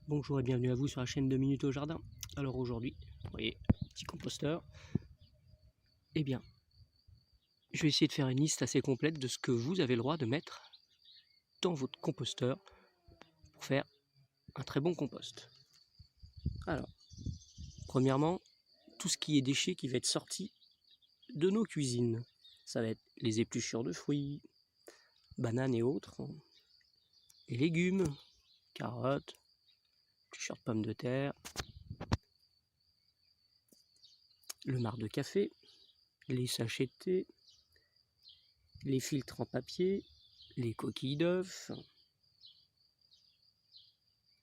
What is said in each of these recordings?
Bonjour et bienvenue à vous sur la chaîne 2 minutes au jardin. Alors aujourd'hui, vous voyez, petit composteur. Eh bien, je vais essayer de faire une liste assez complète de ce que vous avez le droit de mettre dans votre composteur pour faire un très bon compost. Alors, premièrement, tout ce qui est déchets qui va être sorti de nos cuisines. Ça va être les épluchures de fruits, bananes et autres, les légumes, carottes, épluchures de pommes de terre, le marc de café, les sachets de thé, les filtres en papier, les coquilles d'œufs,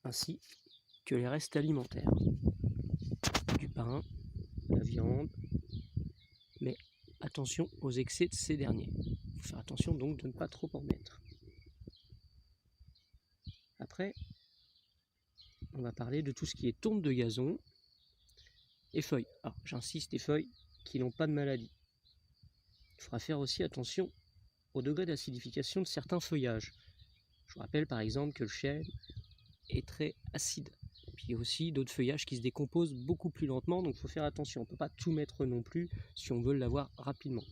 ainsi que les restes alimentaires, du pain, la viande, mais attention aux excès de ces derniers. Il faut faire attention donc de ne pas trop en mettre. Après, on va parler de tout ce qui est tonte de gazon et feuilles. Alors j'insiste, les feuilles qui n'ont pas de maladie. Il faudra faire aussi attention au degré d'acidification de certains feuillages. Je vous rappelle par exemple que le chêne est très acide. Puis il y a aussi d'autres feuillages qui se décomposent beaucoup plus lentement, donc il faut faire attention. On ne peut pas tout mettre non plus si on veut l'avoir rapidement.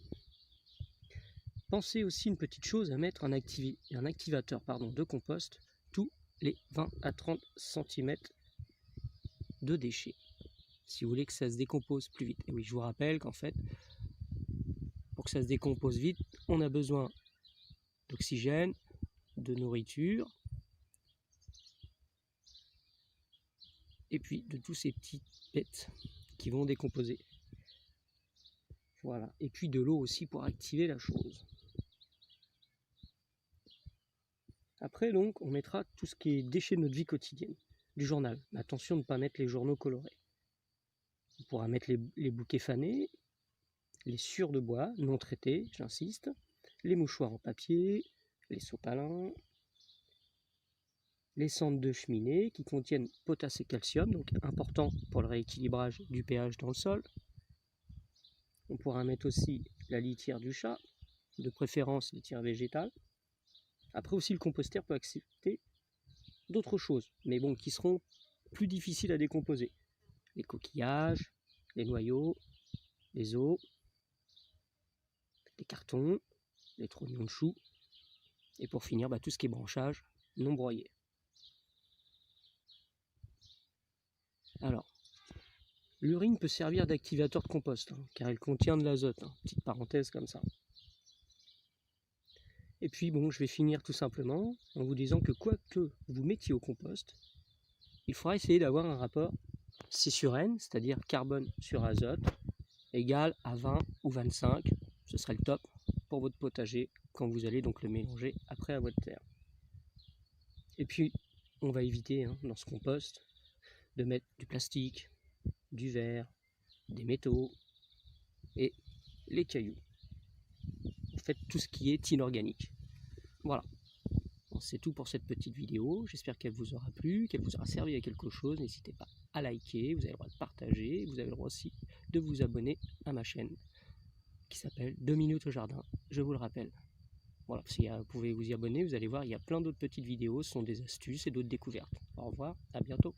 Pensez aussi une petite chose à mettre un activateur de compost tous les 20 à 30 cm de déchets, si vous voulez que ça se décompose plus vite. Et oui, je vous rappelle qu'en fait, pour que ça se décompose vite, on a besoin d'oxygène, de nourriture, et puis de tous ces petites bêtes qui vont décomposer. Voilà, et puis de l'eau aussi pour activer la chose. Après donc, on mettra tout ce qui est déchets de notre vie quotidienne, du journal. Mais attention de ne pas mettre les journaux colorés. On pourra mettre les bouquets fanés, les sciures de bois non traitées, j'insiste, les mouchoirs en papier, les sopalins, les cendres de cheminée qui contiennent potasse et calcium, donc important pour le rééquilibrage du pH dans le sol. On pourra mettre aussi la litière du chat, de préférence litière végétale. Après aussi, le composteur peut accepter d'autres choses, mais bon, qui seront plus difficiles à décomposer. Les coquillages, les noyaux, les os, les cartons, les trognons de choux, et pour finir, tout ce qui est branchage non broyé. Alors, l'urine peut servir d'activateur de compost, car elle contient de l'azote, petite parenthèse comme ça. Et puis bon, je vais finir tout simplement en vous disant que quoi que vous mettiez au compost, il faudra essayer d'avoir un rapport C sur N, c'est-à-dire carbone sur azote, égal à 20 ou 25, ce serait le top pour votre potager quand vous allez donc le mélanger après à votre terre. Et puis, on va éviter dans ce compost de mettre du plastique, du verre, des métaux et les cailloux. Vous faites tout ce qui est inorganique. Voilà. C'est tout pour cette petite vidéo. J'espère qu'elle vous aura plu, qu'elle vous aura servi à quelque chose. N'hésitez pas à liker, vous avez le droit de partager, vous avez le droit aussi de vous abonner à ma chaîne qui s'appelle 2 minutes au jardin, je vous le rappelle. Voilà, vous pouvez vous y abonner, vous allez voir, il y a plein d'autres petites vidéos, ce sont des astuces et d'autres découvertes. Au revoir, à bientôt.